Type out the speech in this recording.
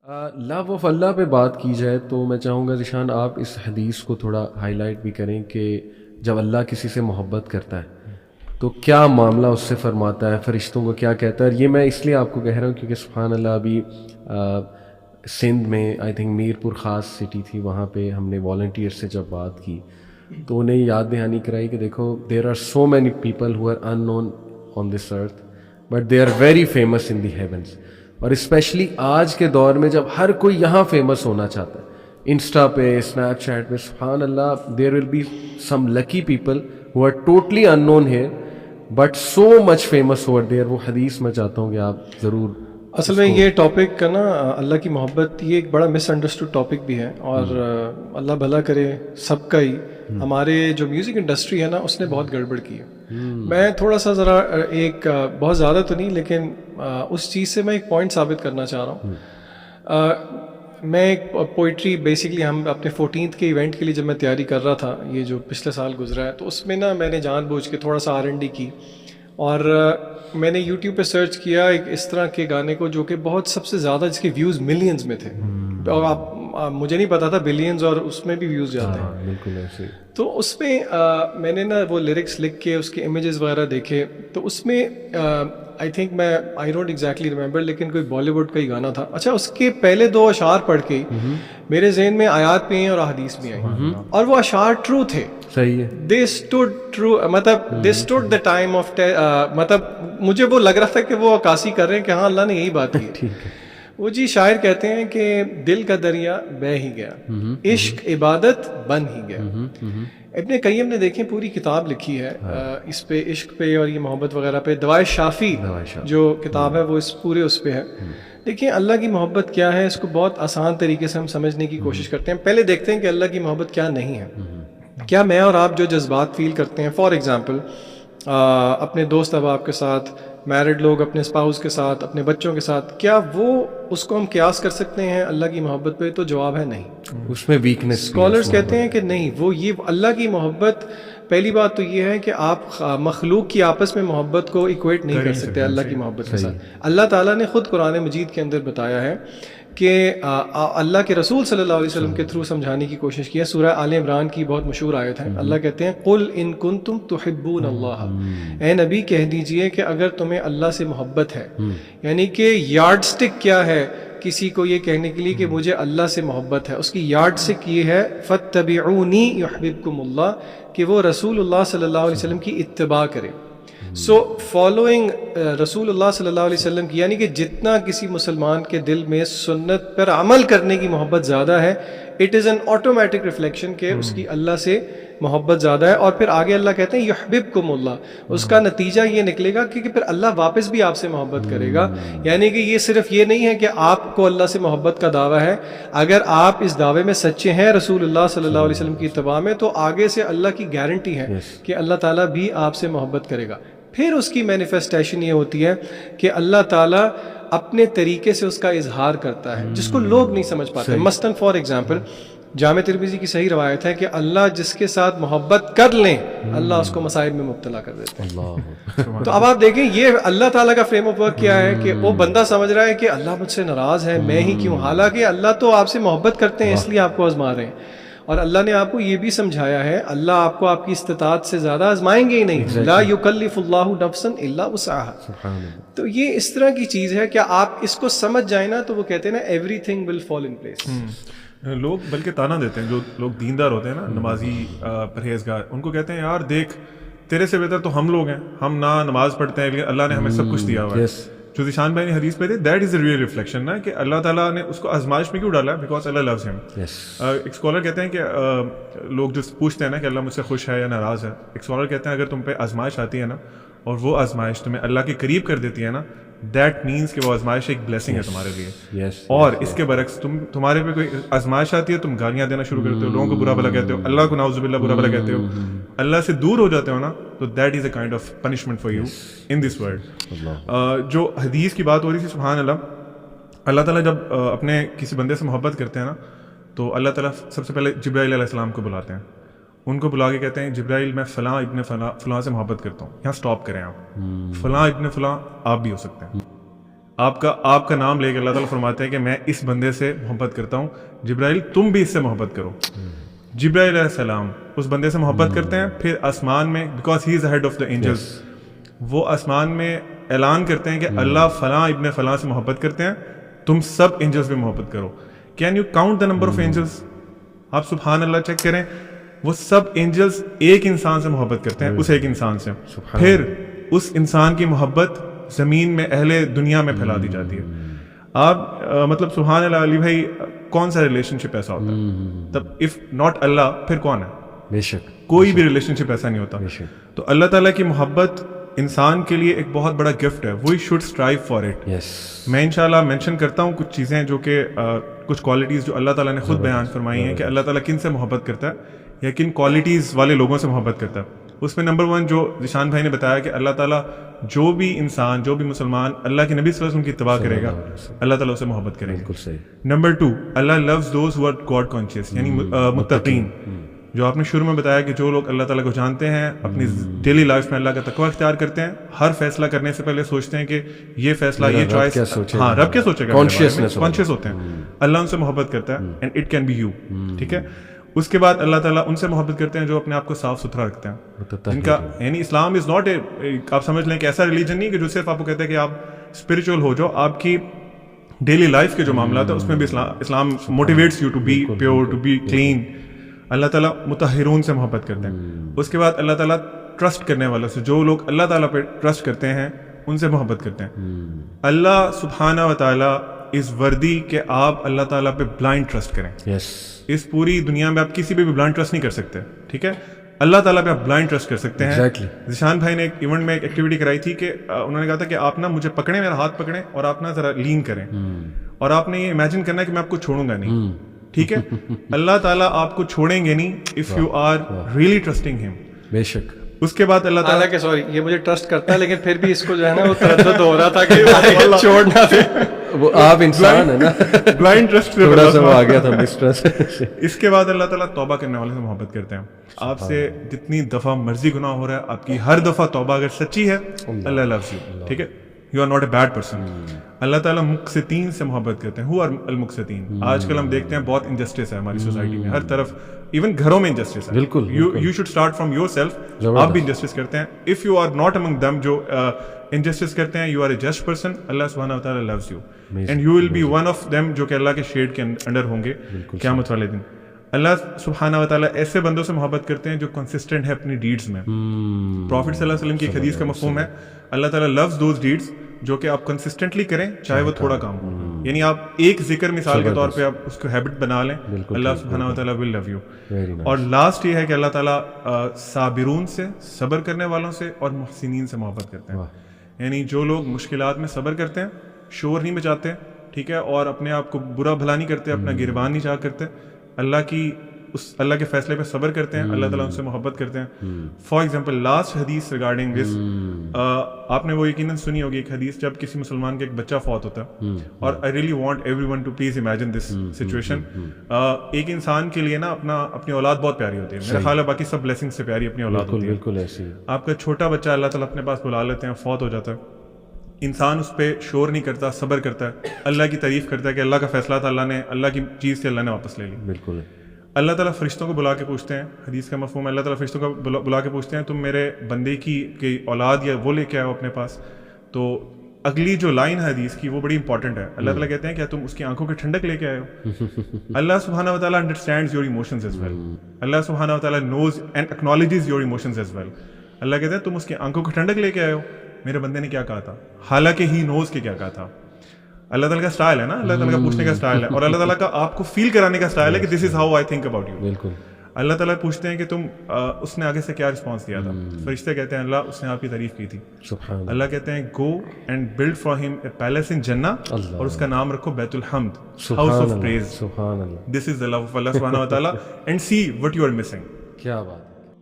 لو of اللہ پہ بات کی جائے تو میں چاہوں گا ذیشان آپ اس حدیث کو تھوڑا ہائی لائٹ بھی کریں کہ جب اللہ کسی سے محبت کرتا ہے تو کیا معاملہ اس سے فرماتا ہے، فرشتوں کو کیا کہتا ہے. اور یہ میں اس لیے آپ کو کہہ رہا ہوں کیونکہ سبحان اللہ ابھی سندھ میں آئی تھنک میر پور خاص سٹی تھی، وہاں پہ ہم نے والنٹیئر سے جب بات کی تو انہیں یاد دہانی کرائی کہ دیکھو there are so many people who are unknown on this earth but they are very famous in the heavens. اور اسپیشلی آج کے دور میں جب ہر کوئی یہاں فیمس ہونا چاہتا ہے، انسٹا پہ، اسنیپ چیٹ پہ، سبحان اللہ there will be some lucky people who are totally unknown here but so much famous over there. وہ حدیث میں چاہتا ہوں کہ آپ ضرور. اصل میں یہ ٹاپک کا نا اللہ کی محبت یہ ایک بڑا مس انڈرسٹوڈ ٹاپک بھی ہے، اور اللہ بھلا کرے سب کا ہی. ہمارے جو میوزک انڈسٹری ہے نا اس نے بہت گڑبڑ کی ہے. میں تھوڑا سا ذرا ایک بہت زیادہ تو نہیں لیکن اس چیز سے میں ایک پوائنٹ ثابت کرنا چاہ رہا ہوں. میں ایک پوئٹری بیسکلی ہم اپنے 14th کے ایونٹ کے لیے جب میں تیاری کر رہا تھا یہ جو پچھلے سال گزرا ہے تو اس میں نا میں نے جان بوجھ کے تھوڑا سا R&D کی، اور میں نے یوٹیوب پہ سرچ کیا ایک اس طرح کے گانے کو جو کہ بہت سب سے زیادہ جس کے ویوز ملینز میں تھے، اور آپ مجھے نہیں پتا تھا بلینز اور اس میں بھی ویوز جاتے ہیں. بالکل ایسے. تو اس میں میں نے نا وہ لیرکس لکھ کے اس کے امیجز وغیرہ دیکھے تو اس میں آئی تھنک میں آئی ڈونٹ ایگزیکٹلی ریمبر لیکن کوئی بالی ووڈ کا ہی گانا تھا. اچھا اس کے پہلے 2 اشعار پڑھ کے میرے ذہن میں آیات بھی ہیں اور احادیث بھی آئیں، اور وہ اشعار ٹرو تھے. صحیح ہے. دے اسٹوڈ ٹرو، مطلب دے اسٹوڈ دا ٹائم آف، مطلب مجھے وہ لگ رہا تھا کہ وہ عکاسی کر رہے ہیں کہ ہاں اللہ نے یہی بات کی. ٹھیک ہے. وہ جی شاعر کہتے ہیں کہ دل کا دریا بہہ ہی گیا، عشق عبادت بن ہی گیا. ابن قیم نے دیکھیں پوری کتاب لکھی ہے اس پہ، عشق پہ اور یہ محبت وغیرہ پہ. دوائے شافی جو کتاب ہے وہ اس پورے اس پہ ہے. دیکھیں اللہ کی محبت کیا ہے، اس کو بہت آسان طریقے سے ہم سمجھنے کی کوشش کرتے ہیں. پہلے دیکھتے ہیں کہ اللہ کی محبت کیا نہیں ہے. کیا میں اور آپ جو جذبات فیل کرتے ہیں، فار ایگزامپل اپنے دوست احباب کے ساتھ، میرڈ لوگ اپنے اسپاؤس کے ساتھ، اپنے بچوں کے ساتھ، کیا وہ اس کو ہم قیاس کر سکتے ہیں اللہ کی محبت پہ؟ تو جواب ہے نہیں. اس میں ویکنس. اسکالرس کہتے ہیں کہ نہیں، وہ یہ اللہ کی محبت، پہلی بات تو یہ ہے کہ آپ مخلوق کی آپس میں محبت کو ایکویٹ نہیں کر سکتے اللہ کی محبت کے ساتھ. اللہ تعالیٰ نے خود قرآن مجید کے اندر بتایا ہے کہ اللہ کے رسول صلی اللہ علیہ وسلم کے تھرو سمجھانے کی کوشش کی ہے. سورہ آل عمران کی بہت مشہور آیت ہے. اللہ کہتے ہیں قل ان کنتم تحبون اللہ، اے نبی کہہ دیجئے کہ اگر تمہیں اللہ سے محبت ہے. یعنی کہ یارڈ سٹک کیا ہے کسی کو یہ کہنے کے لیے کہ مجھے اللہ سے محبت ہے؟ اس کی یارڈ سٹک یہ ہے فاتبعونی یحببکم اللہ، کہ وہ رسول اللہ صلی اللہ علیہ وسلم کی اتباع کرے. سو فالوئنگ رسول اللہ صلی اللہ علیہ وسلم کی، یعنی کہ جتنا کسی مسلمان کے دل میں سنت پر عمل کرنے کی محبت زیادہ ہے، it is an automatic reflection کہ اس کی اللہ سے محبت زیادہ ہے. اور پھر آگے اللہ کہتے ہیں یحببکم اللہ، اس کا نتیجہ یہ نکلے گا کہ پھر اللہ واپس بھی آپ سے محبت کرے گا. یعنی کہ یہ صرف یہ نہیں ہے کہ آپ کو اللہ سے محبت کا دعویٰ ہے، اگر آپ اس دعوے میں سچے ہیں رسول اللہ صلی اللہ علیہ وسلم کی اتباع میں، تو آگے سے اللہ کی گارنٹی ہے کہ اللہ تعالیٰ بھی آپ سے محبت کرے گا. پھر اس کی مینیفیسٹیشن یہ ہوتی ہے کہ اللہ تعالیٰ اپنے طریقے سے اس کا اظہار کرتا ہے جس کو لوگ نہیں سمجھ پاتے. مثلاً فار ایگزامپل جامع ترمذی کی صحیح روایت ہے کہ اللہ جس کے ساتھ محبت کر لیں اللہ اس کو مصائب میں مبتلا کر دیتے ہیں. تو اب آپ دیکھیں یہ اللہ تعالیٰ کا فریم آف ورک کیا ہے کہ وہ بندہ سمجھ رہا ہے کہ اللہ مجھ سے ناراض ہے، میں ہی کیوں، حالانکہ اللہ تو آپ سے محبت کرتے ہیں اس لیے آپ کو آزما رہے ہیں. اور اللہ نے آپ کو یہ بھی سمجھایا ہے اللہ آپ کو آپ کی استطاعت سے زیادہ آزمائیں گے ہی نہیں. لا یکلف اللہ نفسا الا وسعها. تو یہ اس طرح کی چیز ہے کہ آپ اس کو سمجھ جائیں نا تو وہ کہتے ہیں نا every thing will fall in place. لوگ بلکہ تانا دیتے ہیں، جو لوگ دیندار ہوتے ہیں نا، نمازی پرہیزگار، ان کو کہتے ہیں یار دیکھ تیرے سے بہتر تو ہم لوگ ہیں، ہم نہ نماز پڑھتے ہیں لیکن اللہ نے ہمیں سب کچھ دیا ہوا ہے. جو ذیشان بھائی نے حدیث پہ تھے، that is a real reflection نا کہ اللہ تعالیٰ نے اس کو آزمائش میں کیوں ڈالا ہے، بیکاز اللہ لوز ہم. ایک اسکالر کہتے ہیں کہ لوگ جو پوچھتے ہیں نا کہ اللہ مجھ سے خوش ہے یا ناراض ہے، ایک اسکالر کہتے ہیں اگر تم پہ آزمائش آتی ہے نا اور وہ آزمائش تمہیں اللہ کے قریب کر دیتی ہے نا، دیٹ مینس کہ وہ آزمائش ایک بلیسنگ ہے تمہارے لیے. اور اس کے برعکس تمہارے پہ کوئی آزمائش آتی ہے، تم گالیاں دینا شروع کرتے ہو، لوگوں کو برا بھلا کہتے ہو، اللہ کو نعوذ باللہ برا بھلا کہتے ہو، اللہ سے دور ہو جاتے ہو نا، تو that is a kind of punishment for you in this world. جو حدیث کی بات ہو رہی تھی، سبحان اللہ، اللہ تعالیٰ جب اپنے کسی بندے سے محبت کرتے ہیں نا تو اللہ تعالیٰ سب سے پہلے جبرائیل علیہ السلام کو بلاتے ہیں. ان کو بلا کے کہتے ہیں جبرائیل میں فلاں ابن فلاں سے محبت کرتا ہوں، یہاں سٹاپ کریں آپ، فلاں ابن فلاں آپ بھی ہو سکتے ہیں. آپ کا نام لے کے اللہ تعالیٰ فرماتے ہیں کہ میں اس بندے سے محبت کرتا ہوں، جبرائیل تم بھی اس سے محبت کرو. جبرائیل علیہ السلام اس بندے سے محبت کرتے ہیں، پھر آسمان میں because he is head of the angels, وہ آسمان میں اعلان کرتے ہیں کہ اللہ فلاں ابن فلاں سے محبت کرتے ہیں، تم سب اینجلس بھی محبت کرو. Can you count the number of angels? آپ سبحان اللہ چیک کریں، وہ سب اینجلس ایک انسان سے محبت کرتے ہیں، اس ایک انسان سے. پھر اس انسان کی محبت زمین میں اہل دنیا میں پھیلا دی جاتی ہے. آپ مطلب سبحان اللہ علی بھائی، کون سا ریلیشن شپ ایسا ہوتا ہے؟ تب اف ناٹ اللہ پھر کون ہے؟ بے شک کوئی بھی ریلیشن شپ ایسا نہیں ہوتا. تو اللہ تعالیٰ کی محبت انسان کے لیے ایک بہت بڑا گفٹ ہے. We should strive for it. میں انشاءاللہ مینشن کرتا ہوں کچھ چیزیں جو کہ کچھ کوالٹیز جو اللہ تعالیٰ نے خود بیان فرمائی ہیں کہ اللہ تعالیٰ کن سے محبت کرتا ہے یا کن کوالٹیز والے لوگوں سے محبت کرتا ہے. اس میں نمبر 1 جو ذیشان بھائی نے بتایا کہ اللہ تعالیٰ جو بھی انسان، جو بھی مسلمان اللہ کے نبی صلی اللہ علیہ وسلم کی اتباع کرے گا، اللہ تعالیٰ اسے محبت کرے گا. نمبر 2 اللہ loves those who are God conscious, یعنی متقین. جو آپ نے شروع میں بتایا کہ جو لوگ اللہ تعالیٰ کو جانتے ہیں، اپنی ڈیلی لائف میں اللہ کا تقویٰ اختیار کرتے ہیں، ہر فیصلہ کرنے سے پہلے سوچتے ہیں کہ یہ فیصلہ، یہ چوائس، ہاں رب کیا سوچے گا، کانشیس ہوتے ہیں. اللہ ان سے محبت کرتا ہے and it can be you. ٹھیک ہے. اس کے بعد اللہ تعالیٰ ان سے محبت کرتے ہیں جو اپنے آپ کو صاف ستھرا رکھتے ہیں، جن کا یعنی اسلام از ناٹ اے، آپ سمجھ لیں کہ ایسا ریلیجن نہیں کہ جو صرف آپ کو کہتے ہیں کہ آپ اسپرچل ہو جاؤ. آپ کی ڈیلی لائف کے جو معاملات ہیں اس میں بھی اسلام motivates you to be pure, to be clean. اللہ تعالیٰ مطہرون سے محبت کرتے ہیں. اس کے بعد اللہ تعالیٰ ٹرسٹ کرنے والوں سے، جو لوگ اللہ تعالیٰ پہ ٹرسٹ کرتے ہیں ان سے محبت کرتے ہیں. اللہ سبحانہ و تعالیٰ از وردی کہ آپ اللہ تعالیٰ پہ بلائنڈ ٹرسٹ کریں. اس پوری دنیا میں آپ کسی پہ بھی بلائنڈ ٹرسٹ نہیں کر سکتے. ٹھیک ہے. اللہ تعالیٰ پہ آپ بلائنڈ ٹرسٹ کر سکتے ہیں. ذیشان بھائی نے ایک ایونٹ میں ایک ایکٹیویٹی کرائی تھی کہ انہوں نے کہا تھا کہ آپ نا مجھے پکڑیں، میرا ہاتھ پکڑیں اور آپ نا ذرا لین کریں اور آپ نے یہ امیجن کرنا ہے کہ میں آپ کو چھوڑوں گا نہیں. ٹھیک ہے. اللہ تعالیٰ آپ کو چھوڑیں گے نہیں if you are really trusting ہم. بے شک. اس کے بعد اللہ تعالیٰ کہ سوری یہ مجھے ٹرسٹ کرتا ہے لیکن پھر بھی اس کو جو ہے نا وہ تردد ہو رہا تھا کہ چھوڑنا دے. وہ آپ انسان ہے نا، بلائنڈ ٹرسٹ سے تھوڑا سا وہ آ گیا تھا مسٹرسٹ. اس کے بعد اللہ تعالیٰ توبہ کرنے والے سے محبت کرتے ہیں. آپ سے جتنی دفعہ مرضی گناہ ہو رہا ہے، آپ کی ہر دفعہ توبہ اگر سچی ہے، اللہ لوز یو. ٹھیک ہے. You are not a bad person. اللہ تعالیٰ مقسطین سے محبت کرتے ہیں. ہو آر المقسطین. آج کل ہم دیکھتے ہیں بہت انجسٹس ہے ہماری سوسائٹی میں، ہر طرف، ایون گھروں میں انجسٹس ہے. بالکل. You should start from your self. آپ بھی انجسٹس کرتے ہیں. If you are not among them جو انجسٹس کرتے ہیں، you are a just person. اللہ سبحانہ و تعالیٰ loves you and you will be one of them جو کہ اللہ کے شیڈ کے انڈر ہوں گے قیامت والے دن. اللہ سبحانہ و تعالیٰ ایسے بندوں سے محبت کرتے ہیں جو کنسسٹنٹ ہے اپنی ڈیڈز میں. پروفٹ صلی اللہ علیہ وسلم کی ایک حدیث کا مفہوم ہے اللہ تعالیٰ لوز دوز ڈیڈز جو کہ آپ کنسسٹنٹلی کریں چاہے وہ تھوڑا کام ہو. یعنی آپ ایک ذکر مثال کے طور پہ آپ اس کو ہیبٹ بنا لیں، اللہ سبحانہ و تعالیٰ ول لو یو. اور لاسٹ یہ ہے کہ اللہ تعالیٰ صابرون سے، صبر کرنے والوں سے، اور محسنین سے محبت کرتے ہیں. یعنی جو لوگ مشکلات میں صبر کرتے ہیں، شور نہیں مچاتے، ٹھیک ہے، اور اپنے آپ کو برا بھلا نہیں کرتے، اپنا گربان نہیں چاہ کرتے، اللہ کے فیصلے پہ صبر کرتے ہیں، اللہ تعالیٰ ان سے محبت کرتے ہیں. فار ایگزامپل لاسٹ حدیث ریگارڈنگ دس، آپ نے وہ یقیناً سنی ہوگی ایک حدیث جب کسی مسلمان کا ایک بچہ فوت ہوتا ہے. اور I really want everyone to please imagine this situation. ایک انسان کے لیے نا اپنی اولاد بہت پیاری ہوتی ہے. میرا خیال ہے باقی سب بلیسنگ سے پیاری اپنی اولاد ہوتی ہے. بالکل ایسی. آپ کا چھوٹا بچہ اللہ تعالیٰ اپنے پاس بلا لیتے ہیں، فوت ہو جاتا ہے. انسان اس پہ شور نہیں کرتا، صبر کرتا ہے، اللہ کی تعریف کرتا ہے کہ اللہ کا فیصلہ تھا، اللہ کی چیز سے اللہ نے واپس لے لی. بالکل. اللہ تعالیٰ فرشتوں کو بلا کے پوچھتے ہیں، حدیث کا مفہوم ہے اللہ تعالیٰ فرشتوں کو بلا کے پوچھتے ہیں تم میرے بندے کی اولاد یا وہ لے کے آؤ اپنے پاس. تو اگلی جو لائن ہے حدیث کی وہ بڑی امپورٹنٹ ہے. اللہ تعالیٰ کہتے ہیں کیا تم اس کی آنکھوں کی ٹھنڈک لے کے آئے ہو؟ اللہ سبحانہ و تعالیٰ understands your emotions as well. اللہ سبحانہ و تعالیٰ knows and acknowledges your emotions as well. اللہ کہتے ہیں تم اس کی آنکھوں کی ٹھنڈک لے کے آئے ہو. میرے بندے نے کیا کہا تھا، حالانکہ ہی نوز کے کیا کہا تھا. اللہ تعالیٰ کا اسٹائل ہے نا، اللہ تعالیٰ کا پوچھنے کا اسٹائل ہے، اور اللہ تعالیٰ کا آپ کو فیل کرانے کا اسٹائل ہے کہ this is how I think about you. بالکل. اللہ تعالیٰ پوچھتے ہیں کہ تم اس نے آگے سے کیا رسپانس دیا تھا. فرشتے کہتے ہیں اللہ اس نے آپ کی تعریف کی تھی. اللہ کہتے ہیں گو اینڈ بلڈ فار ہم اے پیلس ان جنہ، اور اس کا نام رکھو بیت الحمد، house of praise. This is the love of اللہ سبحانہ و تعالیٰ and see what you are missing. کیا بات.